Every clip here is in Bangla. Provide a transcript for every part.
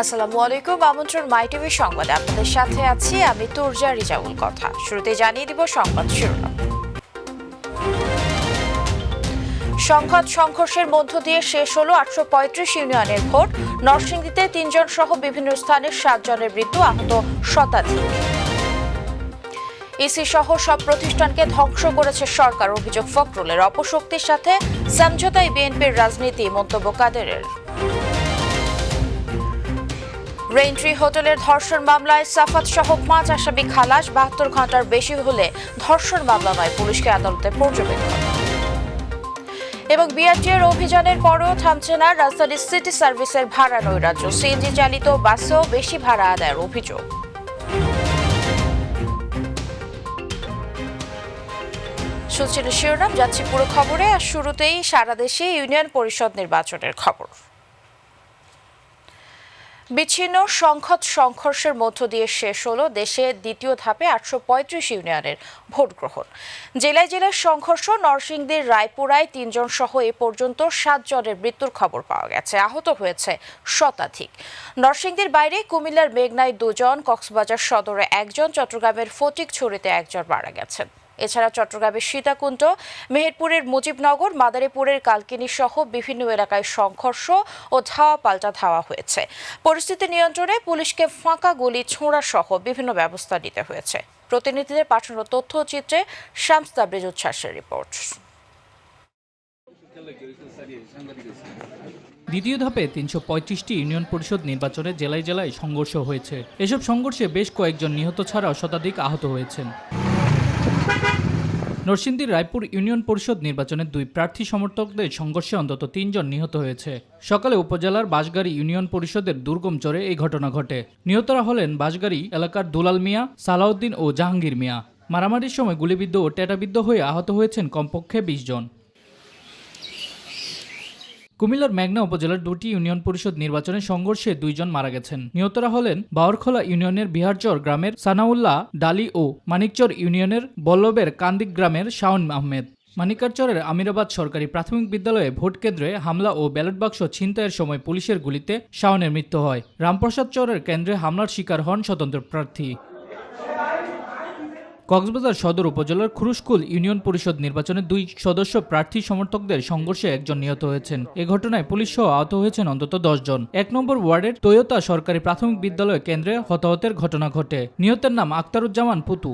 আসসালামু আলাইকুম, আমন্ত্রণ মাই টিভি সংবাদে আপনাদের সাথে আছি আমি তুরজা রিজাউল। কথা শুরুতে জানিয়ে দিব সংবাদ শিরোনাম। সংঘাত সংঘর্ষের মধ্য দিয়ে শেষ হলো 835 ইউনিয়নের ভোট। নরসিংদীতে 3 জন সহ বিভিন্ন স্থানে 7 জনের মৃত্যু, আহত শতাধিক। ইসি সহ সব প্রতিষ্ঠানকে ধ্বংস করেছে সরকার, অভিযোগ ফখরুলের। অপশক্তির সাথে সমঝোতায় বিএনপির রাজনীতি, মন্তব্য কাদেরের। রেইনট্রি হোটেলের ধর্ষণ মামলায় সাফাত সহ 5 আসামি খালাস। 72 ঘন্টার বেশি হলে ধর্ষণ মামলা নয়, পুলিশকে আদালতে পর্যবেক্ষণ। এবং বিআরটিএর অভিযানের পরেও থামছে না রাজধানীর সিটি সার্ভিসের ভাড়া নৈরাজ্য। সিএনজি চালিত বাসেও বেশি ভাড়া আদায়ের অভিযোগ। শুনছেন শিরোনাম, যাচ্ছি পুরো খবরে। আর শুরুতেই সারা দেশে ইউনিয়ন পরিষদ নির্বাচনের খবর। বিচ্ছিন্ন সংঘাত সংঘর্ষের মধ্য দিয়ে শেষ হলো দেশে দ্বিতীয় ধাপে 835 ইউনিয়নের ভোট গ্রহণ। জেলায় জেলায় সংঘর্ষ। নরসিংদীর রায়পুরায় 3 জন সহ এ পর্যন্ত 7 জনের মৃত্যুর খবর পাওয়া গেছে, আহত হয়েছে শতাধিক। নরসিংদীর বাইরে কুমিল্লার মেঘনায় 2 জন, কক্সবাজার সদরে 1 জন, চট্টগ্রামের ফটিকছড়িতে 1 জন মারা গেছেন। এছাড়া চট্টগ্রামের সীতাকুণ্ড, মেহেরপুরের মুজিবনগর, মাদারীপুরের কালকিনি সহ বিভিন্ন এলাকায় সংঘর্ষ ও ধাওয়া পাল্টা ধাওয়া হয়েছে। পরিস্থিতি নিয়ন্ত্রণে পুলিশকে ফাঁকা গুলি ছোঁড়া সহ বিভিন্ন ব্যবস্থা নিতে হয়েছে। প্রতিনিধিদের পাঠানো তথ্য চিত্রে শামস তাবরেজ উচ্ছ্বাসের রিপোর্ট। দ্বিতীয় ধাপে 335টি ইউনিয়ন পরিষদ নির্বাচনে জেলায় জেলায় সংঘর্ষ হয়েছে। এসব সংঘর্ষে বেশ কয়েকজন নিহত ছাড়াও শতাধিক আহত হয়েছেন। নরসিংদীর রায়পুর ইউনিয়ন পরিষদ নির্বাচনের 2 প্রার্থী সমর্থকদের সংঘর্ষে অন্তত 3 জন নিহত হয়েছে। সকালে উপজেলার বাঁশগাড়ী ইউনিয়ন পরিষদের দুর্গম চরে এই ঘটনা ঘটে। নিহতরা হলেন বাঁশগাড়ী এলাকার দুলাল মিয়া, সালাউদ্দিন ও জাহাঙ্গীর মিয়া। মারামারির সময় গুলিবিদ্ধ ও টেটাবিদ্ধ হয়ে আহত হয়েছেন কমপক্ষে 20 জন। কুমিল্লার মেঘনা উপজেলার 2টি ইউনিয়ন পরিষদ নির্বাচনে সংঘর্ষে 2 জন মারা গেছেন। নিহতরা হলেন বাওরখোলা ইউনিয়নের বিহারচর গ্রামের সানাউল্লাহ ডালি ও মানিকচর ইউনিয়নের বল্লবের কান্দিক গ্রামের শাওন আহমেদ। মানিকারচরের আমিরাবাদ সরকারি প্রাথমিক বিদ্যালয়ে ভোট কেন্দ্রে হামলা ও ব্যালট বাক্স ছিনতাইয়ের সময় পুলিশের গুলিতে শাওনের মৃত্যু হয়। রামপ্রসাদ চরের কেন্দ্রে হামলার শিকার হন স্বতন্ত্র প্রার্থী। কক্সবাজার সদর উপজেলার খুরুশকুল ইউনিয়ন পরিষদ নির্বাচনে 2 সদস্য প্রার্থী সমর্থকদের সংঘর্ষে 1 জন নিহত হয়েছেন। এ ঘটনায় পুলিশ সহ আহত হয়েছেন অন্তত 10 জন। 1 নম্বর ওয়ার্ডের তৈয়তা সরকারি প্রাথমিক বিদ্যালয় কেন্দ্রে হতাহতের ঘটনা ঘটে। নিহতের নাম আক্তারুজ্জামান পুতু।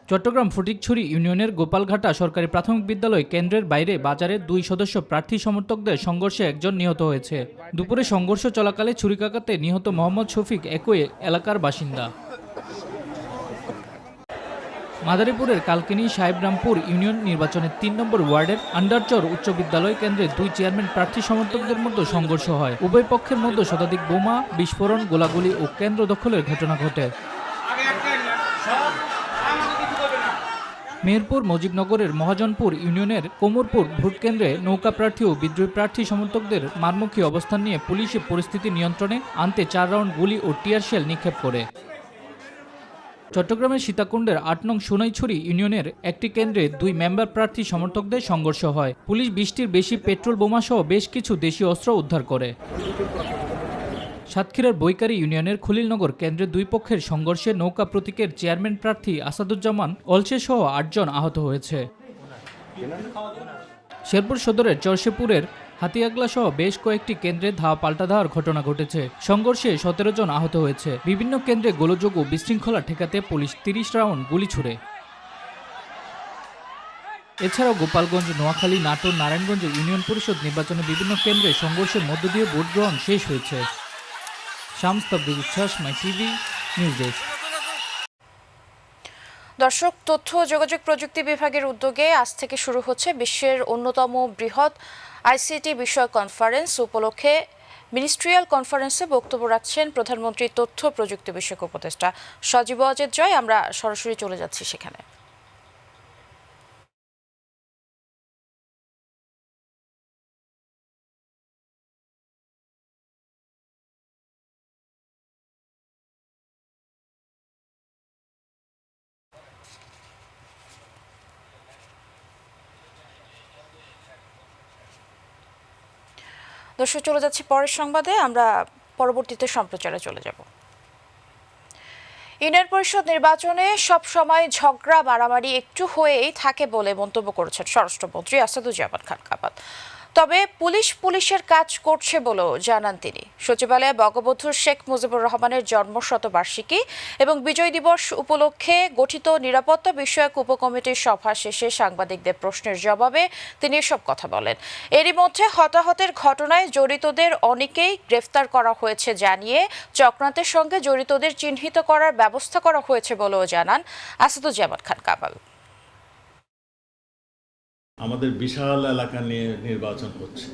চট্টগ্রাম ফটিকছড়ি ইউনিয়নের গোপালঘাটা সরকারি প্রাথমিক বিদ্যালয় কেন্দ্রের বাইরে বাজারে 2 সদস্য প্রার্থী সমর্থকদের সংঘর্ষে 1 জন নিহত হয়েছে। দুপুরে সংঘর্ষ চলাকালে ছুরিকাঘাতে নিহত মোহাম্মদ শফিক একই এলাকার বাসিন্দা। মাদারীপুরের কালকিনি সাহেবরামপুর ইউনিয়ন নির্বাচনের 3 নম্বর ওয়ার্ডের আন্ডারচর উচ্চ বিদ্যালয় কেন্দ্রে 2 চেয়ারম্যান প্রার্থী সমর্থকদের মধ্যে সংঘর্ষ হয়। উভয় পক্ষের মধ্যে শতাধিক বোমা বিস্ফোরণ, গোলাগুলি ও কেন্দ্র দখলের ঘটনা ঘটে। মেহেরপুর মুজিবনগরের মহাজনপুর ইউনিয়নের কোমরপুর ভোট কেন্দ্রে নৌকা প্রার্থী ও বিদ্রোহী প্রার্থী সমর্থকদের মারমুখী অবস্থান নিয়ে পুলিশে পরিস্থিতি নিয়ন্ত্রণে আনতে 4 রাউন্ড গুলি ও টিয়ার শেল নিক্ষেপ করে। চট্টগ্রামের সীতাকুণ্ডের 8 নং সোনাইছড়ি ইউনিয়নের একটি কেন্দ্রে 2 মেম্বার প্রার্থী সমর্থকদের সংঘর্ষ হয়। পুলিশ 20টির বেশি পেট্রোল বোমাসহ বেশ কিছু দেশীয় অস্ত্র উদ্ধার করে। সাতক্ষীরার বৈকারী ইউনিয়নের খলিলনগর কেন্দ্রে 2 পক্ষের সংঘর্ষে নৌকা প্রতীকের চেয়ারম্যান প্রার্থী আসাদুজ্জামান অলসে সহ 8 জন আহত হয়েছে। শেরপুর সদরের চরশেপুরের হাতিয়াগলা সহ বেশ কয়েকটি কেন্দ্রে ধাওয়া পাল্টা ধাওয়ার ঘটনা ঘটেছে। সংঘর্ষে 17 জন আহত হয়েছে। বিভিন্ন কেন্দ্রে গোলযোগ ও বিশৃঙ্খলা ঠেকাতে পুলিশ 30 রাউন্ড গুলি ছুড়ে। এছাড়াও গোপালগঞ্জ, নোয়াখালী, নাটোর, নারায়ণগঞ্জ ইউনিয়ন পরিষদ নির্বাচনে বিভিন্ন কেন্দ্রে সংঘর্ষের মধ্য দিয়ে ভোট গ্রহণ শেষ হয়েছে। শামস তাবরেজ উচ্ছ্বাস, মাই টিভি নিউজ ডেস্ক। দর্শক, তথ্য ও যোগাযোগ প্রযুক্তি বিভাগের উদ্যোগে আজ থেকে শুরু হচ্ছে বিশ্বের অন্যতম বৃহৎ আইসিটি বিষয়ক কনফারেন্স। উপলক্ষে মিনিস্ট্রিয়াল কনফারেন্সে বক্তব্য রাখছেন প্রধানমন্ত্রী তথ্য প্রযুক্তি বিষয়ক উপদেষ্টা সজীব ওয়াজেদ জয়। আমরা সরাসরি চলে যাচ্ছি সেখানে। দর্শক, চলে যাচ্ছি পরের সংবাদে। আমরা পরবর্তীতে সম্প্রচারে চলে যাব। ইউনিয়ন পরিষদ নির্বাচনে সব সময় ঝগড়া মারামারি একটু হয়েই থাকে বলে মন্তব্য করেছেন স্বরাষ্ট্রমন্ত্রী আসাদুজ্জামান খান কামাল। তবে পুলিশের কাজ করছে বলেও জানান তিনি। সচিবালয়ে বঙ্গবন্ধু শেখ মুজিবুর রহমানের জন্মশতবার্ষিকী এবং বিজয় দিবস উপলক্ষে গঠিত নিরাপত্তা বিষয়ক উপকমিটির সভা শেষে সাংবাদিকদের প্রশ্নের জবাবে তিনি এসব কথা বলেন। এরই মধ্যে হতাহতের ঘটনায় জড়িতদের অনেকেই গ্রেফতার করা হয়েছে জানিয়ে চক্রান্তের সঙ্গে জড়িতদের চিহ্নিত করার ব্যবস্থা করা হয়েছে বলেও জানান আসাদুজ্জামান খান কামাল। আমাদের বিশাল এলাকা নিয়ে নির্বাচন হচ্ছে।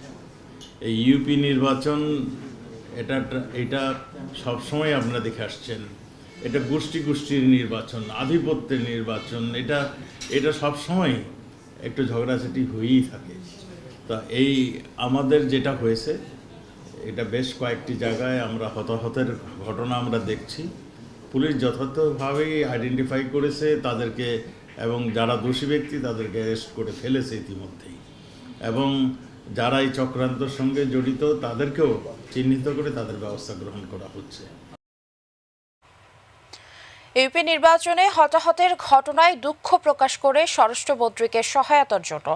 এই ইউপি নির্বাচন এটা সবসময় আপনারা দেখে আসছেন। এটা গোষ্ঠীর নির্বাচন, আধিপত্যের নির্বাচন। এটা সবসময় একটু ঝগড়াঝাটি হয়েই থাকে। তা এই আমাদের যেটা হয়েছে, এটা বেশ কয়েকটি জায়গায় আমরা হতাহতের ঘটনা আমরা দেখছি। পুলিশ যথাযথভাবেই আইডেন্টিফাই করেছে তাদেরকে, এবং যারা দোষী ব্যক্তি তাদেরকে অ্যারেস্ট করে ফেলেছে ইতিমধ্যেই, এবং যারা এই চক্রান্তের সঙ্গে জড়িত তাদেরকেও চিহ্নিত করে তাদের ব্যবস্থা গ্রহণ করা হচ্ছে। ইউপি নির্বাচনে হতাহতের ঘটনায় দুঃখ প্রকাশ করে স্বরাষ্ট্রমন্ত্রীকে সহায়তার জন্য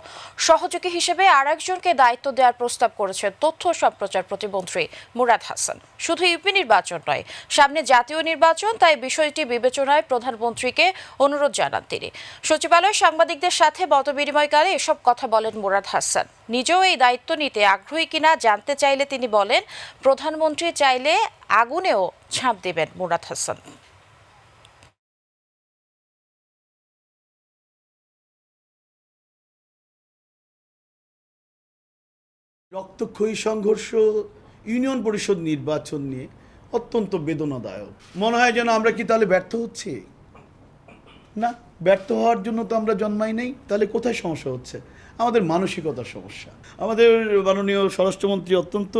সহযোগী হিসেবে আরেকজনকে দায়িত্ব দেওয়ার প্রস্তাব করেছেন তথ্য ও সম্প্রচার প্রতিমন্ত্রী মুরাদ হাসান। শুধু ইউপি নির্বাচন নয়, সামনে জাতীয় নির্বাচন, তাই বিষয়টি বিবেচনায় প্রধানমন্ত্রীকে অনুরোধ জানান তিনি। সচিবালয়ে সাংবাদিকদের সাথে মতবিনিময়কালে এসব কথা বলেন মুরাদ হাসান। নিজেও এই দায়িত্ব নিতে আগ্রহী কিনা জানতে চাইলে তিনি বলেন, প্রধানমন্ত্রী চাইলে আগুনেও ঝাঁপ দেবেন মুরাদ হাসান। রক্তক্ষয়ী সংঘর্ষ ইউনিয়ন পরিষদ নির্বাচন নিয়ে অত্যন্ত বেদনাদায়ক। মনে হয় যেন আমরা কি তাহলে ব্যর্থ হচ্ছি? না, ব্যর্থ হওয়ার জন্য তো আমরা জন্মাই নেই। তাহলে কোথায় সমস্যা হচ্ছে? আমাদের মানসিকতার সমস্যা। আমাদের মাননীয় স্বরাষ্ট্রমন্ত্রী অত্যন্ত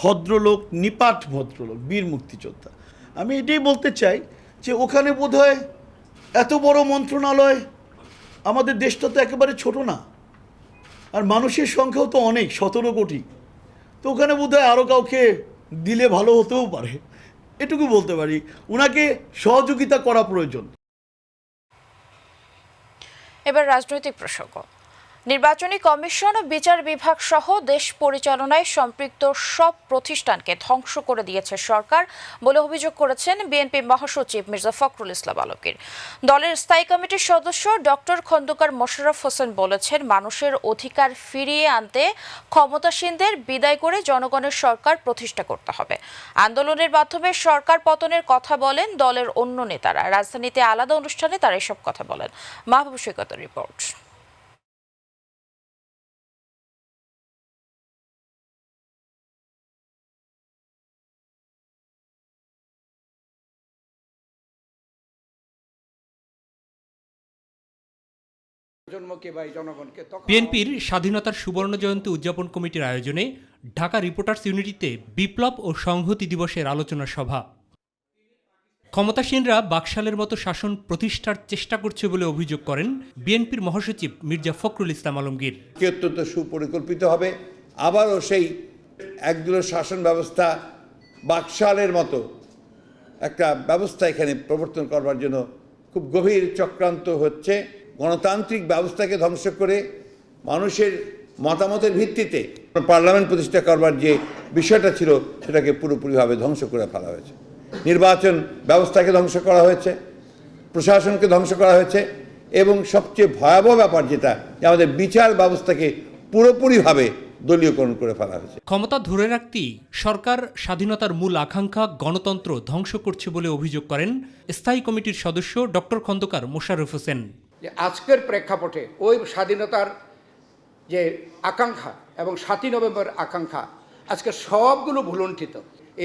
ভদ্রলোক, নিপাট ভদ্রলোক, বীর মুক্তিযোদ্ধা। আমি এটাই বলতে চাই যে ওখানে বোধহয় এত বড় মন্ত্রণালয়, আমাদের দেশটা তো একেবারে ছোট না, আর মানুষের সংখ্যাও তো অনেক, 17 কোটি। তো ওখানে বোধহয় আরও কাউকে দিলে ভালো হতেও পারে, এটুকু বলতে পারি। ওনাকে সহযোগিতা করা প্রয়োজন। এবার রাজনৈতিক প্রসঙ্গ। নির্বাচনী কমিশন ও বিচার বিভাগ সহ দেশ পরিচালনায় সম্পৃক্ত সব প্রতিষ্ঠানকে ধ্বংস করে দিয়েছে সরকার বলে অভিযোগ করেছেন বিএনপি মহাসচিব মির্জা ফখরুল ইসলাম আলমগীর। দলের স্থায়ী কমিটির সদস্য ডক্টর খন্দকার মোশাররফ হোসেন বলেছেন, মানুষের অধিকার ফিরিয়ে আনতে ক্ষমতাসীনদের বিদায় করে জনগণের সরকার প্রতিষ্ঠা করতে হবে। আন্দোলনের মাধ্যমে সরকার পতনের কথা বলেন দলের অন্য নেতারা। রাজধানীতে আলাদা অনুষ্ঠানে তারা এসব কথা বলেন। মাহবুব সৈকতের রিপোর্ট। বিএনপির স্বাধীনতার সুবর্ণ জয়ন্তী উদযাপন কমিটির আয়োজনে ঢাকা রিপোর্টার্স ইউনিটিতে বিপ্লব ও সংহতি দিবসের আলোচনা সভা। ক্ষমতাসীনরা বাকশালের মতো শাসন প্রতিষ্ঠার চেষ্টা করছে বলে অভিযোগ করেন বিএনপির মহাসচিব মির্জা ফখরুল ইসলাম আলমগীর। অত্যন্ত সুপরিকল্পিত হবে, আবারও সেই একদলীয় শাসন ব্যবস্থা, বাকশালের মতো একটা ব্যবস্থা এখানে প্রবর্তন করবার জন্য খুব গভীর চক্রান্ত হচ্ছে। গণতান্ত্রিক ব্যবস্থাকে ধ্বংস করে মানুষের মতামতের ভিত্তিতে পার্লামেন্ট প্রতিষ্ঠা করবার যে বিষয়টা ছিল সেটাকে পুরোপুরিভাবে ধ্বংস করে ফেলা হয়েছে। নির্বাচন ব্যবস্থাকে ধ্বংস করা হয়েছে, প্রশাসনকে ধ্বংস করা হয়েছে, এবং সবচেয়ে ভয়াবহ ব্যাপার যেটা, আমাদের বিচার ব্যবস্থাকে পুরোপুরিভাবে দলীয়করণ করে ফেলা হয়েছে। ক্ষমতা ধরে রাখতেই সরকার স্বাধীনতার মূল আকাঙ্ক্ষা গণতন্ত্র ধ্বংস করছে বলে অভিযোগ করেন স্থায়ী কমিটির সদস্য ডক্টর খন্দকার মোশাররফ হোসেন। যে আজকের প্রেক্ষাপটে ওই স্বাধীনতার যে আকাঙ্ক্ষা এবং 7ই নভেম্বর আকাঙ্ক্ষা আজকে সবগুলো ভুলুণ্ঠিত।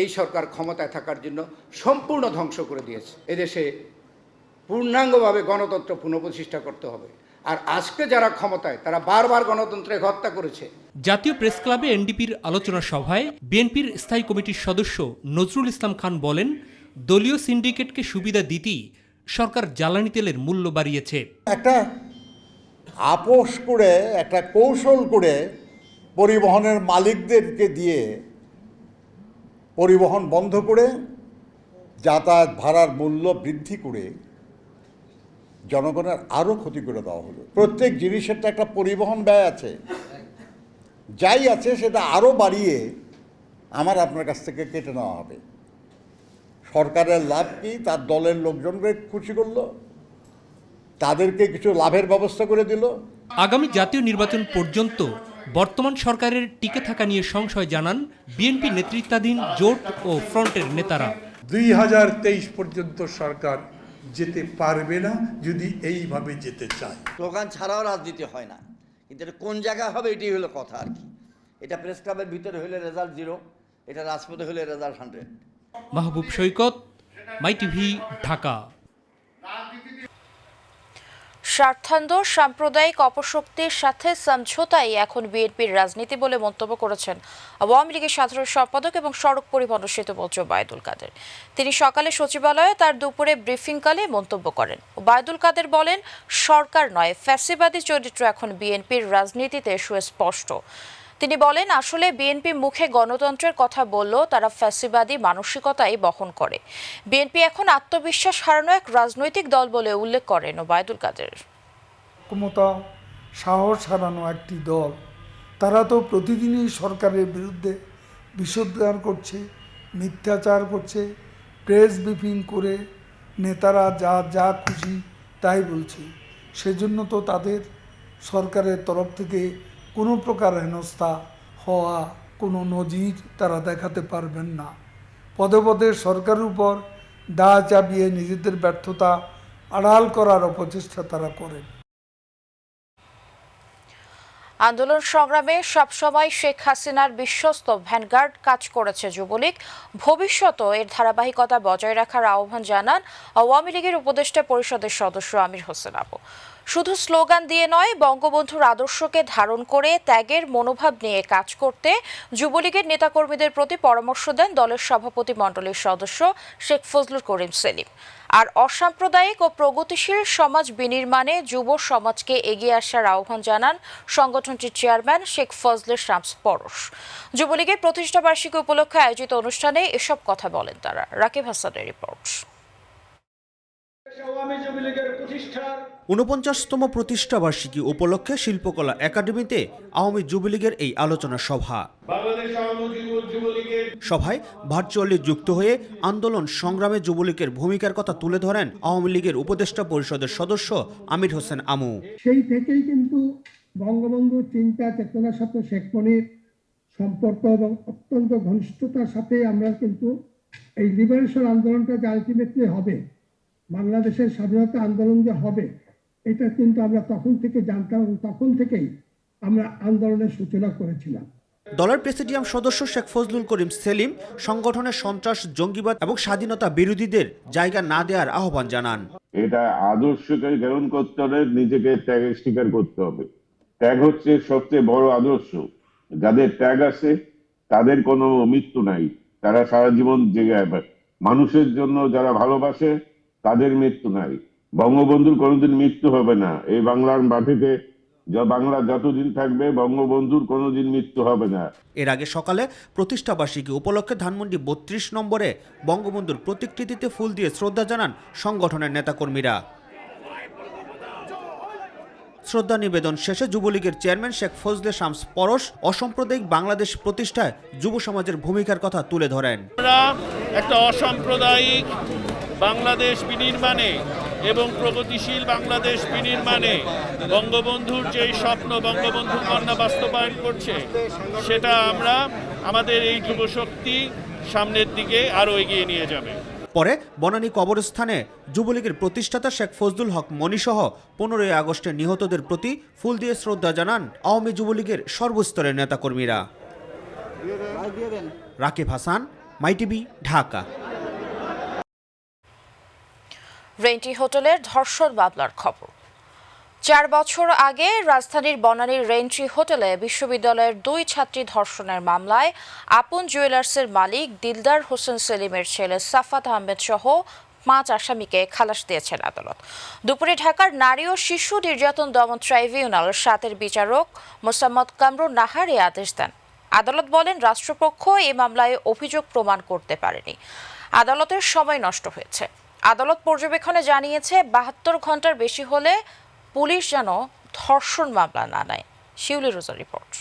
এই সরকার ক্ষমতায় থাকার জন্য সম্পূর্ণ ধ্বংস করে দিয়েছে। এদেশে পূর্ণাঙ্গভাবে গণতন্ত্র পুনঃপ্রতিষ্ঠা করতে হবে। আর আজকে যারা ক্ষমতায় তারা বারবার গণতন্ত্রের হত্যা করেছে। জাতীয় প্রেস ক্লাবে এনডিপির আলোচনা সভায় বিএনপির স্থায়ী কমিটির সদস্য নজরুল ইসলাম খান বলেন, দলীয় সিন্ডিকেটকে সুবিধা দিতেই সরকার জ্বালানি তেলের মূল্য বাড়িয়েছে। একটা আপোষ করে, একটা কৌশল করে পরিবহনের মালিকদেরকে দিয়ে পরিবহন বন্ধ করে যাতায়াত ভাড়ার মূল্য বৃদ্ধি করে জনগণের আরও ক্ষতি করে দেওয়া হলো। প্রত্যেক জিনিসের তো একটা পরিবহন ব্যয় আছে, যাই আছে সেটা আরও বাড়িয়ে আমার আপনার কাছ থেকে কেটে নেওয়া হবে। সরকারের লাভ কি? তার দলের লোকজনকে খুশি করলো, তাদেরকে কিছু লাভের ব্যবস্থা করে দিল। আগামী জাতীয় নির্বাচন পর্যন্ত বর্তমান সরকারের টিকে থাকা নিয়ে সংশয় জানান বিএনপি নেতৃত্বাধীন জোট ও ফ্রন্টের নেতারা। 2023 পর্যন্ত সরকার যেতে পারবে না যদি এইভাবে যেতে চায়। স্লোগান ছাড়াও রাজনীতি হয় না, কিন্তু এটা কোন জায়গায় হবে এটাই হলো কথা আর কি। এটা প্রেস ক্লাবের ভিতরে হলে রেজাল্ট 0, এটা রাজপথে হলে রেজাল্ট 100। মাহবুব সৈকত, মাই টিভি, ঢাকা। স্বার্থান্ধ সাম্প্রদায়িক অপশক্তির সাথে সমঝোতাই এখন বিএনপির রাজনীতি বলে মন্তব্য করেছেন আওয়ামী লীগের সাধারণ সম্পাদক এবং সড়ক পরিবহন সেতুমন্ত্রী ওবায়দুল কাদের। তিনি সকালে সচিবালয়ে তার দুপুরে ব্রিফিংকালে মন্তব্য করেন। ওবায়দুল কাদের বলেন, সরকার নয় ফ্যাসিবাদী চরিত্র এখন বিএনপির রাজনীতিতে সুস্পষ্ট। তিনি বলেন, আসলে বিএনপি মুখে গণতন্ত্রের কথা বললেও তারা ফ্যাসিবাদী মানসিকতাই বহন করে। বিএনপি এখন আত্মবিশ্বাস হারানো এক রাজনৈতিক দল বলে উল্লেখ করেন ওবায়দুল কাদের। ক্ষমতা সাহস হারানো একটি দল, তারা তো প্রতিদিনই সরকারের বিরুদ্ধে বিষোদ্গার করছে, মিথ্যাচার করছে, প্রেস ব্রিফিং করে নেতারা যা যা খুশি তাই বলছে। সেজন্য তো তাদের সরকারের তরফ থেকে কোনো প্রকার হেনস্থা হওয়া কোনো নজির তারা দেখাতে পারবেন না। পদে পদে সরকারের উপর দা চাপিয়ে নিজেদের ব্যর্থতা আড়াল করার অপচেষ্টা তারা করেন। আন্দোলন সংগ্রামে সবসময় শেখ হাসিনার বিশ্বস্ত ভ্যানগার্ড কাজ করেছে যুবলীগ। ভবিষ্যতেও এর ধারাবাহিকতা বজায় রাখার আহ্বান জানান আওয়ামী লীগের উপদেষ্টা পরিষদের সদস্য আমির হোসেন আবু। শুধু স্লোগান দিয়ে নয়, বঙ্গবন্ধুর আদর্শকে ধারণ করে ত্যাগের মনোভাব নিয়ে কাজ করতে যুবলীগের নেতাকর্মীদের প্রতি পরামর্শ দেন দলের সভাপতি মণ্ডলীর সদস্য শেখ ফজলুল করিম সেলিম। আর অসাম্প্রদায়িক ও প্রগতিশীল সমাজ বিনির্মাণে যুব সমাজকে এগিয়ে আসার আহ্বান জানান সংগঠনটির চেয়ারম্যান শেখ ফজলে শামস পরশ। যুবলীগের প্রতিষ্ঠাবার্ষিকী উপলক্ষে আয়োজিত অনুষ্ঠানে এসব কথা বলেন তারা। রাকিব হাসানের রিপোর্ট। ৪৯তম প্রতিষ্ঠাবার্ষিকী উপলক্ষে শিল্পকলা একাডেমিতে আওয়ামী যুবলীগের এই আলোচনা সভা। সভায় ভার্চুয়ালি যুক্ত হয়ে আন্দোলন সংগ্রামে যুবলীগের ভূমিকার কথা তুলে ধরেন আওয়ামী লীগের উপদেষ্টা পরিষদের সদস্য আমির হোসেন আমু। সেই থেকেই কিন্তু বঙ্গবন্ধুর চিন্তা চেতনার সাথে শেখ মুজিবের সম্পর্ক এবং অত্যন্ত ঘনিষ্ঠতার সাথে আমরা কিন্তু এই লিবারেশন আন্দোলনটা যে আলটিমেটলি হবে, বাংলাদেশের স্বাধীনতা আন্দোলন যে হবে, এটা কিন্তু আমরা তখন থেকে জানতাম এবং তখন থেকেই আমরা আন্দোলনের সূচনা করেছিলাম। দলের প্রেসিডিয়াম সদস্য শেখ ফজলুল করিম সেলিম সংগঠনের সন্ত্রাস, জঙ্গিবাদ এবং স্বাধীনতা বিরোধীদের জায়গা না দেওয়ার আহ্বান জানান। এটা আদর্শকে গ্রহণ করতে হলে নিজেকে ত্যাগের স্বীকার করতে হবে। ত্যাগ হচ্ছে সবচেয়ে বড় আদর্শ। যাদের ত্যাগ আছে তাদের কোনো মৃত্যু নাই, তারা সারা জীবন জেগে মানুষের জন্য যারা ভালোবাসে তাদের মৃত্যু নাই। বঙ্গবন্ধুর কোনোদিন মৃত্যু হবে না। এই বাংলার মাটিতে বাংলা যতদিন থাকবে বঙ্গবন্ধুর কোনোদিন মৃত্যু হবে না। এর আগে সকালে প্রতিষ্ঠাবার্ষিকী উপলক্ষে ধানমন্ডি ৩২ নম্বরে বঙ্গবন্ধুর প্রতিকৃতিতে ফুল দিয়ে শ্রদ্ধা জানান সংগঠনের নেতাকর্মীরা। শ্রদ্ধা নিবেদন শেষে যুবলীগের চেয়ারম্যান শেখ ফজলে শামস পরশ অসাম্প্রদায়িক বাংলাদেশ প্রতিষ্ঠায় যুব সমাজের ভূমিকার কথা তুলে ধরেন। একটা অসাম্প্রদায়িক বাংলাদেশ বিনির্মাণে এবং প্রগতিশীল বাংলাদেশ বিনির্মাণে বঙ্গবন্ধুর যেই স্বপ্ন বঙ্গবন্ধুর কন্যা বাস্তবায়ন করছে, সেটা আমরা আমাদের এই যুবশক্তি সামনের দিকে আরও এগিয়ে নিয়ে যাবে। পরে বনানী কবরস্থানে যুবলীগের প্রতিষ্ঠাতা শেখ ফজলুল হক মনিসহ 15 আগস্টে নিহতদের প্রতি ফুল দিয়ে শ্রদ্ধা জানান আওয়ামী যুবলীগের সর্বস্তরের নেতাকর্মীরা। রাকিব হাসান, মাই টিভি, ঢাকা। রেন্টি হোটেলের ধর্ষণ মামলার খবর। 4 বছর আগে রাজধানীর বনানীর রেন্ট্রি হোটেলে বিশ্ববিদ্যালয়ের 2 ছাত্রী ধর্ষণের মামলায় আপন জুয়েলার্সের মালিক দিলদার হোসেন সেলিমের ছেলে সাফাত আহমেদ সহ 5 আসামিকে খালাস দিয়েছেন আদালত। দুপুরে ঢাকার নারী ও শিশু নির্যাতন দমন ট্রাইব্যুনাল 7-এর বিচারক মোসাম্মদ কামরুন নাহার এই আদেশ দেন। আদালত বলেন, রাষ্ট্রপক্ষ এই মামলায় অভিযোগ প্রমাণ করতে পারেনি, আদালতের সময় নষ্ট হয়েছে। আদালত পর্যবেক্ষণে জানিয়েছে 72 ঘন্টার বেশি হলে পুলিশ যেন ধর্ষণ মামলা না নেয়। শিউলি রোজা রিপোর্ট।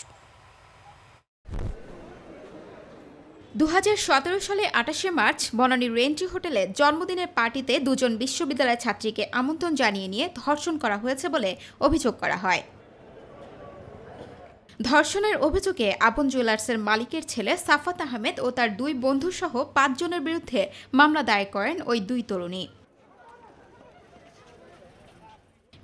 2017 সালে 28শে মার্চ বনানী রেন্ট্রি হোটেলে জন্মদিনের পার্টিতে দুজন বিশ্ববিদ্যালয়ের ছাত্রীকে আমন্ত্রণ জানিয়ে নিয়ে ধর্ষণ করা হয়েছে বলে অভিযোগ করা হয়। ধর্ষণের অভিযোগে আপন জুয়েলার্সের মালিকের ছেলে সাফাত আহমেদ ও তার 2 বন্ধুসহ 5 জনের বিরুদ্ধে মামলা দায়ের করেন ওই 2 তরুণী।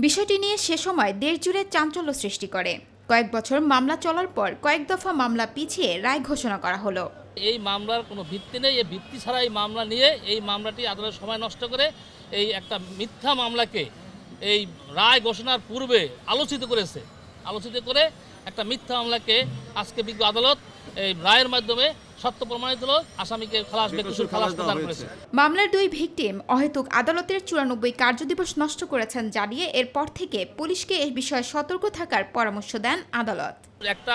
বিষয়টি নিয়ে সে সময় দেশ জুড়ে চাঞ্চল্য সৃষ্টি করে। কয়েক বছর মামলা চলার পর কয়েক দফা মামলা পিছিয়ে রায় ঘোষণা করা হলো। এই মামলার কোনো ভিত্তি নেই, এই ভিত্তি ছাড়া এই মামলা নিয়ে এই মামলাটি আদালত সময় নষ্ট করে এই একটা মিথ্যা মামলাকে এই রায় ঘোষণার পূর্বে আলোচিত করে একটা মিথ্যা মামলাকে আজকে বিজ্ঞ আদালত এই রায়ের মাধ্যমে সত্য প্রমাণিত হলো, আসামিকে খালাস প্রদান করেছে। মামলার 2 ভিকটিম অহেতুক আদালতের 94 কার্যদিবস নষ্ট করেছেন জানিয়ে এরপর থেকে পুলিশকে এই বিষয়ে সতর্ক থাকার পরামর্শ দেন আদালত। একটা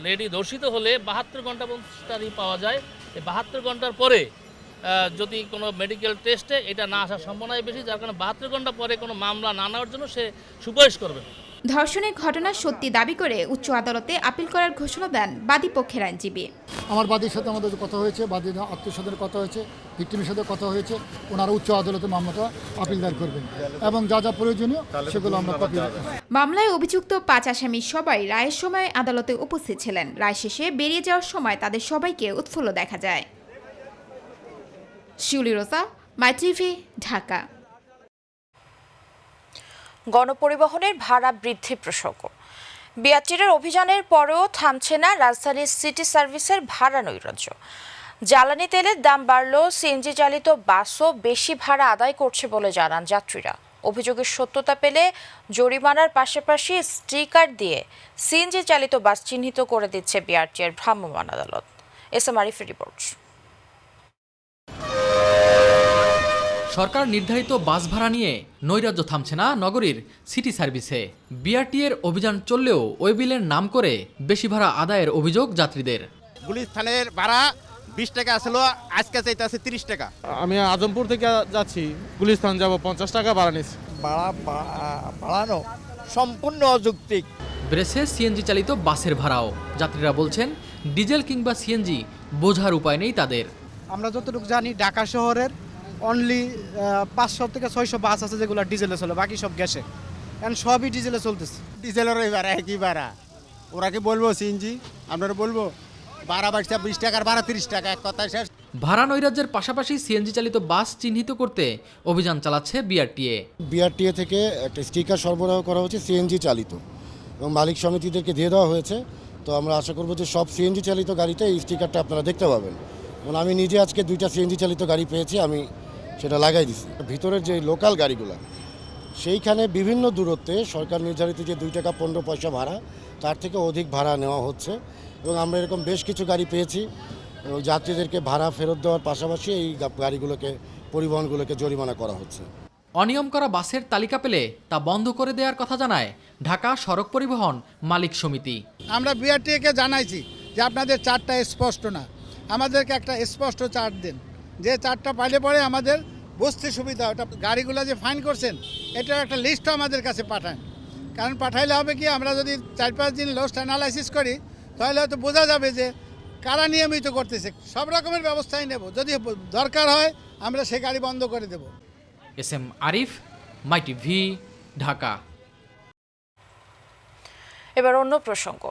লেডি ধর্ষিত হলে 72 ঘন্টা তারই পাওয়া যায়। এই 72 ঘন্টার পরে যদি কোনো মেডিকেল টেস্টে এটা না আসার সম্ভাবনা বেশি, যার কারণে 72 ঘন্টা পরে কোনো মামলা না নেওয়ার জন্য সে সুপারিশ করবে। ধর্ষণের ঘটনা সত্যি দাবি করে উচ্চ আদালতে আপিল করার ঘোষণা দেন বাদী পক্ষের আইনজীবী। আমার বাদীর সাথে আমাদের কথা হয়েছে, বাদীর আত্মীয়স্বজনের কথা হয়েছে, ভিক্টিমের সাথে কথা হয়েছে, ওনারা উচ্চ আদালতে মামলাটা আপিল দায়ের করবেন এবং যা যা প্রয়োজনীয় সেগুলো আমরা কপি। মামলায় অভিযুক্ত 5 আসামি সবাই রায়ের সময় আদালতে উপস্থিত ছিলেন। রায় শেষে বেরিয়ে যাওয়ার সময় তাদের সবাইকে উৎফুল্ল দেখা যায়। শিউলি রোজা, মাই টিভি, ঢাকা। গণপরিবহনের ভাড়া বৃদ্ধি প্রসঙ্গ। বিআরটির অভিযানের পরেও থামছে না রাজধানীর সিটি সার্ভিসের ভাড়া নৈরাজ্য। জ্বালানি তেলের দাম বাড়লেও সিএনজি চালিত বাসও বেশি ভাড়া আদায় করছে বলে জানান যাত্রীরা। অভিযোগের সত্যতা পেলে জরিমানার পাশাপাশি স্টিকার দিয়ে সিএনজি চালিত বাস চিহ্নিত করে দিচ্ছে বিআরটির ভ্রাম্যমাণ আদালত। এসএম আরিফের রিপোর্ট। সরকার নির্ধারিত বাস ভাড়া নিয়ে নৈরাজ্য থামছে না নগরীর সিটি সার্ভিসে। বিআরটিএর অভিযান চললেও ওই বিলের নাম করে বেশি ভাড়া আদায়ের অভিযোগ যাত্রীদের। গুলিস্তানের ভাড়া 20 টাকা আসলো, আজকে চাইতেছে 30 টাকা। আমি আজমপুর থেকে যাচ্ছি, গুলিস্তান যাব, 50 টাকা ভাড়া নিচ্ছি। বাড়ানো সম্পূর্ণ অযৌক্তিক। বেড়েছে সিএনজি চালিত বাসের ভাড়াও। যাত্রীরা বলছেন, ডিজেল কিংবা সিএনজি বোঝার উপায় নেই তাদের। আমরা যতটুকু জানি ঢাকা শহরের অনলি 500 থেকে 600 বাস আছে যেগুলো ডিজেলে চলে, বাকি সব গ্যাসে। এখন সবই ডিজেলে চলতেছে। ডিজেলের ভাড়া একই ভাড়া, ওরা কি বলবো সিএনজি? আপনারা বলবো ভাড়া বাড়ছে 20 টাকার ভাড়া 30 টাকা, এক কথায় শেষ। ভাড়া নৈরাজ্যের পাশাপাশি সিএনজি চালিত বাস চিহ্নিত করতে অভিযান চালাচ্ছে বিআরটিএ। বিআরটিএ থেকে একটা স্টিকার সরবরাহ করা হচ্ছে সিএনজি চালিত এবং মালিক সমিতিদেরকে দিয়ে দেওয়া হয়েছে। তো আমরা আশা করব যে সব সিএনজি চালিত গাড়িতে এই স্টিকারটা আপনারা দেখতে পাবেন। এবং আমি নিজে আজকে 2টা সিএনজি চালিত গাড়ি পেয়েছি, আমি সেটা লাগাই দিছি। ভিতরের যে লোকাল গাড়িগুলো সেইখানে বিভিন্ন দূরত্বে সরকার নির্ধারিত যে 2 টাকা 15 পয়সা ভাড়া, তার থেকে অধিক ভাড়া নেওয়া হচ্ছে এবং আমরা এরকম বেশ কিছু গাড়ি পেয়েছি। যাত্রীদেরকে ভাড়া ফেরত দেওয়ার পাশাপাশি এই গাড়িগুলোকে, পরিবহনগুলোকে জরিমানা করা হচ্ছে। অনিয়ম করা বাসের তালিকা পেলে তা বন্ধ করে দেওয়ার কথা জানায় ঢাকা সড়ক পরিবহন মালিক সমিতি। আমরা বিআরটিএকে জানাইছি যে আপনাদের চার্টটা স্পষ্ট না, আমাদেরকে একটা স্পষ্ট চার্ট দেন, যে চার্টটা পাইলে পরে আমাদের বুঝতে সুবিধা। ওটা গাড়িগুলো যে ফাইন করছেন এটার একটা লিস্টও আমাদের কাছে পাঠান, কারণ পাঠাইলে হবে কি, আমরা যদি 4-5 দিন লস্ট অ্যানালাইসিস করি তাহলে হয়তো বোঝা যাবে যে কারা নিয়মিত করতেছে। সব রকমের ব্যবস্থাই নেব, যদি দরকার হয় আমরা সে গাড়ি বন্ধ করে দেব। এসএম আরিফ, মাই টিভি, ঢাকা। এবার অন্য প্রসঙ্গ।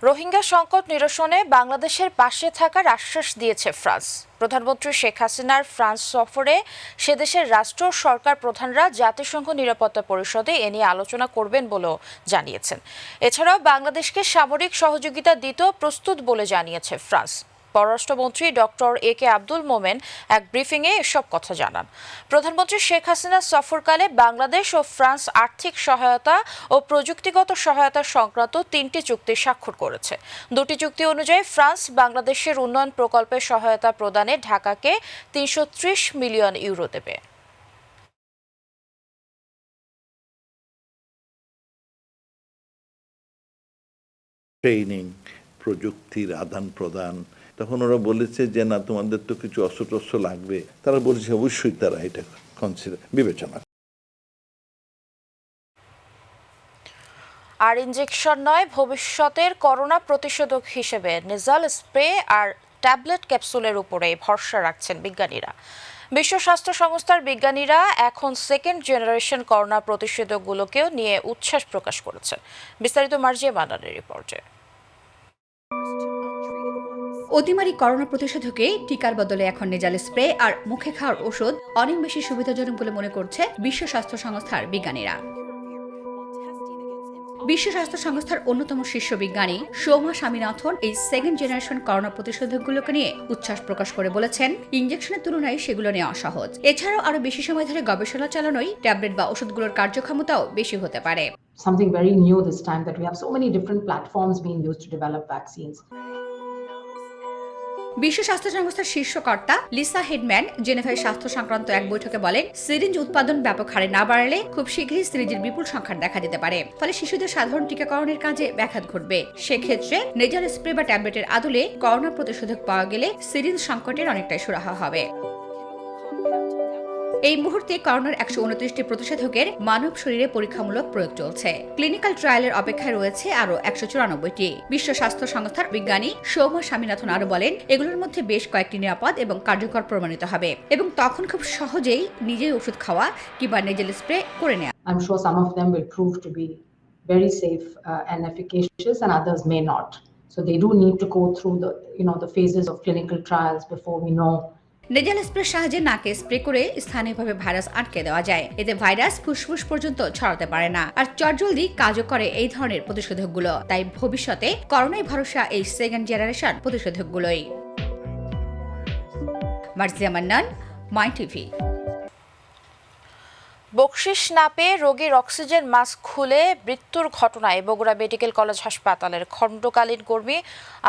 রোহিঙ্গা সংকট নিরসনে বাংলাদেশের পাশে থাকার আশ্বাস দিয়েছে ফ্রান্স। প্রধানমন্ত্রী শেখ হাসিনার ফ্রান্স সফরে সে দেশের রাষ্ট্র সরকার প্রধানরা জাতিসংঘ নিরাপত্তা পরিষদে এ নিয়ে আলোচনা করবেন বলেও জানিয়েছেন। এছাড়াও বাংলাদেশকে সামরিক সহযোগিতা দিতেও প্রস্তুত বলে জানিয়েছে ফ্রান্স। পররাষ্ট্রমন্ত্রী ডক্টর A.K. আব্দুল মোমেন এক ব্রিফিংয়ে এসব কথা জানান। প্রধানমন্ত্রী শেখ হাসিনা সফরকালে বাংলাদেশ ও ফ্রান্স আর্থিক সহায়তা ও প্রযুক্তিগত সহায়তা সংক্রান্ত 3টি চুক্তি স্বাক্ষর করেছে। 2টি চুক্তি অনুযায়ী ফ্রান্স বাংলাদেশের উন্নয়ন প্রকল্পে সহায়তা প্রদানে ঢাকাকে 330 মিলিয়ন ইউরো দেবে। ট্রেনিং, প্রযুক্তির আদান প্রদান, তখন ওরা বলেছে যে না তোমাদের তো কিছু অস্ত্র লাগবে, তারা বলেছে অবশ্যই তারা এটা বিবেচনা। আর ইনজেকশন নয়, ভবিষ্যতের করোনা প্রতিষেধক হিসেবে নেজাল স্প্রে আর ট্যাবলেট ক্যাপসুলের উপরে ভরসা রাখছেন বিজ্ঞানীরা। বিশ্ব স্বাস্থ্য সংস্থার বিজ্ঞানীরা এখন সেকেন্ড জেনারেশন করোনা প্রতিষেধকগুলোকেও নিয়ে উচ্ছ্বাস প্রকাশ করেছেন। বিস্তারিত মার্জিয়া মান্নানের রিপোর্টে। অতিমারি করোনা প্রতিষেধকে টিকার বদলে এখন নেজাল স্প্রে আর মুখে খাওয়ার ওষুধ অনেক বেশি সুবিধাজনক বলে মনে করছে বিশ্ব স্বাস্থ্য সংস্থার বিজ্ঞানীরা। বিশ্ব স্বাস্থ্য সংস্থার অন্যতম শীর্ষ বিজ্ঞানী সৌম্যা স্বামীনাথন এই সেকেন্ড জেনারেশন করোনা প্রতিষেধকগুলোকে নিয়ে উচ্ছ্বাস প্রকাশ করে বলেছেন, ইনজেকশনের তুলনায় সেগুলো নেওয়া সহজ। এছাড়াও আরো বেশি সময় ধরে গবেষণা চালানোই ট্যাবলেট বা ওষুধগুলোর কার্যক্ষমতাও বেশি হতে পারে। Something very new this time, that we have so many different platforms being used to develop vaccines. বিশ্ব স্বাস্থ্য সংস্থার শীর্ষ কর্তা লিসা হেডম্যান জেনেভায় স্বাস্থ্য সংক্রান্ত এক বৈঠকে বলেন, সিরিঞ্জ উৎপাদন ব্যাপক হারে না বাড়লে খুব শীঘ্রই সিরিঞ্জের বিপুল সংখ্যা দেখা দিতে পারে, ফলে শিশুদের সাধারণ টিকাকরণের কাজে ব্যাঘাত ঘটবে। সেক্ষেত্রে নেজাল স্প্রে বা ট্যাবলেটের আদলে করোনা প্রতিষেধক পাওয়া গেলে সিরিঞ্জ সংকটের অনেকটাই সুরাহা হবে। এই মুহূর্তে করোনার 129টি প্রতিষেধকের মানব শরীরে পরীক্ষামূলক প্রয়োগ চলছে। ক্লিনিক্যাল ট্রায়ালের অপেক্ষায় রয়েছে আরও 194টি। বিশ্ব স্বাস্থ্য সংস্থার বিজ্ঞানী সৌম্যা স্বামীনাথন আরও বলেন, এগুলোর মধ্যে বেশ কয়েকটি নিরাপদ এবং কার্যকর প্রমাণিত হবে এবং তখন খুব সহজেই নিজেই ওষুধ খাওয়া কিংবা নেজাল স্প্রে করে নেওয়া। I'm sure some of them will prove to be very safe and efficacious, and others may not. So they do need to go through the phases of clinical trials before we know. Nasal স্প্রের সাহায্যে নাকে স্প্রে করে স্থানীয়ভাবে ভাইরাস আটকে দেওয়া যায়। এতে ভাইরাস ফুসফুস পর্যন্ত ছড়াতে পারে না, আর চটজলদি কাজও করে এই ধরনের প্রতিষেধকগুলো। তাই ভবিষ্যতে করোনায় ভরসা এই সেকেন্ড জেনারেশন প্রতিষেধকগুলোই। মার্জিয়া মান্নান, মাই টিভি। বকশিশ না পেয়ে রোগীর অক্সিজেন মাস্ক খুলে মৃত্যুর ঘটনায় বগুড়া মেডিকেল কলেজ হাসপাতালের খণ্ডকালীন কর্মী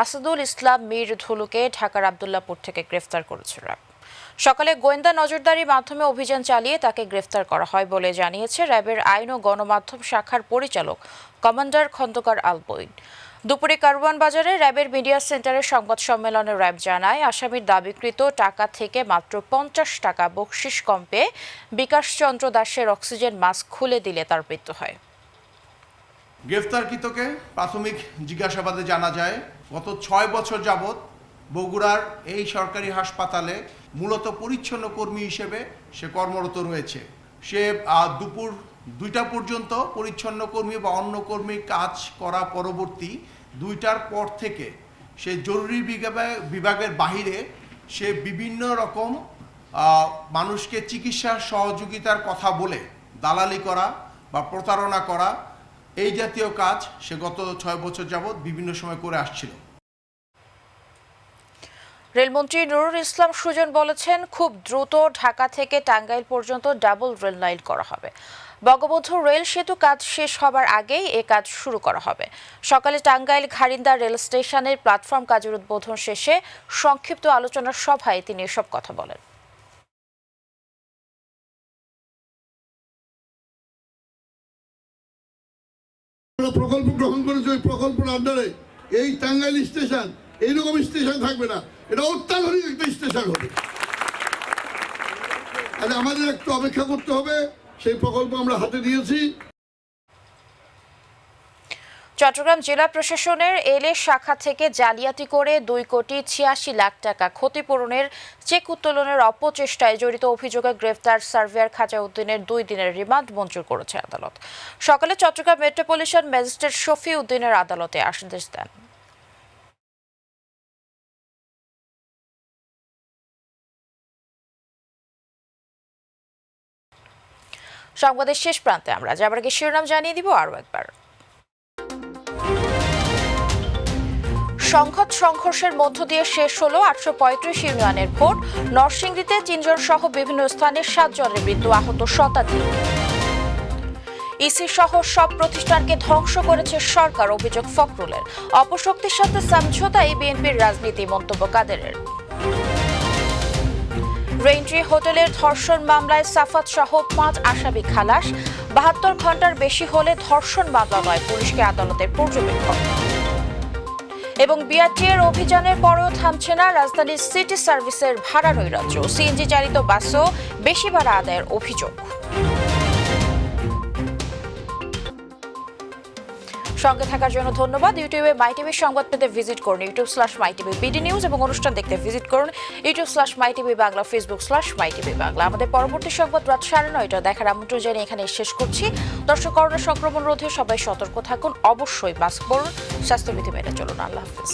আসাদুল ইসলাম মীর ধুলুকে ঢাকার আব্দুল্লাহপুর থেকে গ্রেফতার করেছে র্যাব। সকালে গোয়েন্দা নজরদারির মাধ্যমে অভিযান চালিয়ে তাকে গ্রেফতার করা হয় বলে জানিয়েছে র্যাবের আইন ও গণমাধ্যম শাখার পরিচালক কমান্ডার খন্দকার আলবইন। দুপুরে কারওয়ান বাজারে র্যাবের মিডিয়া সেন্টারে সংবাদ সম্মেলনে র্যাব জানায়, আসামির দাবিকৃত টাকা থেকে মাত্র 50 টাকা বকশিশ কম পেয়ে বিকাশ চন্দ্র দাসের অক্সিজেন মাস্ক খুলে দিলে তার মৃত্যু হয়। গ্রেফতারকৃতকে প্রাথমিক জিজ্ঞাসাবাদে জানা যায়, গত 6 বছর যাবৎ বগুড়ার এই সরকারি হাসপাতালে মূলত পরিচ্ছন্ন কর্মী হিসেবে সে কর্মরত রয়েছে। সে দুপুর 2টা পর্যন্ত পরিচ্ছন্ন কর্মী বা অন্য কর্মী কাজ করা পরবর্তী 2টার পর থেকে সে জরুরি বিভাগের বাহিরে সে বিভিন্ন রকম মানুষকে চিকিৎসার সহযোগিতার কথা বলে দালালি করা বা প্রতারণা করা, এই জাতীয় কাজ সে গত 6 বছর যাবৎ বিভিন্ন সময় করে আসছিল। রেলমন্ত্রী নুরুল ইসলাম সুজন বলেছেন, খুব দ্রুত ঢাকা থেকে টাঙ্গাইল পর্যন্ত ডাবল রেল লাইন করা হবে। বঙ্গবন্ধু রেল সেতু কাজ শেষ হবার আগেই এ কাজ শুরু করা হবে। সকালে টাঙ্গাইল ঘারিন্দা রেল স্টেশনের প্ল্যাটফর্ম কাজের উদ্বোধন শেষে সংক্ষিপ্ত আলোচনার সভায় তিনি এসব কথা বলেন। প্রকল্প গ্রহণ করেছে, ওই প্রকল্পের আন্ডারে এই টাঙ্গাইল স্টেশন এইরকম স্টেশন থাকবে না, এটা অত্যাধুনিক একটা স্টেশন হবে। আর আমাদের একটু অপেক্ষা করতে হবে, সেই প্রকল্প আমরা হাতে দিয়েছি। চট্টগ্রাম জেলা প্রশাসনের এলএ শাখা থেকে জালিয়াতি করে 2,86,00,000 টাকা ক্ষতিপূরণের চেক উত্তোলনের অপচেষ্টায় জড়িত অভিযোগে গ্রেফতার সার্ভেয়ার খাজা উদ্দিনের 2 দিনের রিমান্ড মঞ্জুর করেছে আদালত। সকালে চট্টগ্রাম মেট্রোপলিটন ম্যাজিস্ট্রেট শফি উদ্দিনের আদালতে আদেশ দেন। সংবাদের শেষ প্রান্তে আমরা যাবার আগে শিরোনাম জানিয়ে দিব আরও একবার। সংঘাত সংঘর্ষের মধ্য দিয়ে শেষ হলো 835 ইউনিয়নের ভোট। নরসিংদীতে 3 জন সহ বিভিন্ন স্থানে 7 জনের মৃত্যু, আহত শতাধিক। ইসি সহ সব প্রতিষ্ঠানকে ধ্বংস করেছে সরকার, অভিযোগ ফখরুলের। অপশক্তির সাথে সমঝোতাই বিএনপির রাজনীতি, মন্তব্য কাদেরের। রেইনট্রি হোটেলের ধর্ষণ মামলায় সাফাত সহ 5 আসামি খালাস। 72 ঘন্টার বেশি হলে ধর্ষণ মামলা নয়, পুলিশকে আদালতের পর্যবেক্ষণ। এবং বিআরটিএর অভিযানের পরেও থামছে না রাজধানীর সিটি সার্ভিসের ভাড়া নৈরাজ্য। সিএনজি চালিত বাসও বেশি ভাড়া আদায়ের অভিযোগ। সঙ্গে থাকার জন্য ধন্যবাদ। ইউটিউবে মাই টিভি সংবাদ পেতে ভিজিট করুন youtube/mytvbd নিউজ এবং অনুষ্ঠান দেখতে ভিজিট করুন youtube/mytvবাংলা, facebook/mytvবাংলা। আমাদের পরবর্তী সংবাদ রাত 9:30 দেখার আমন্ত্রণ জানিয়ে এখানে শেষ করছি। দর্শক, করোনা সংক্রমণ রোধে সবাই সতর্ক থাকুন, অবশ্যই মাস্ক পরুন, স্বাস্থ্যবিধি মেনে চলুন। আল্লাহ হাফেজ।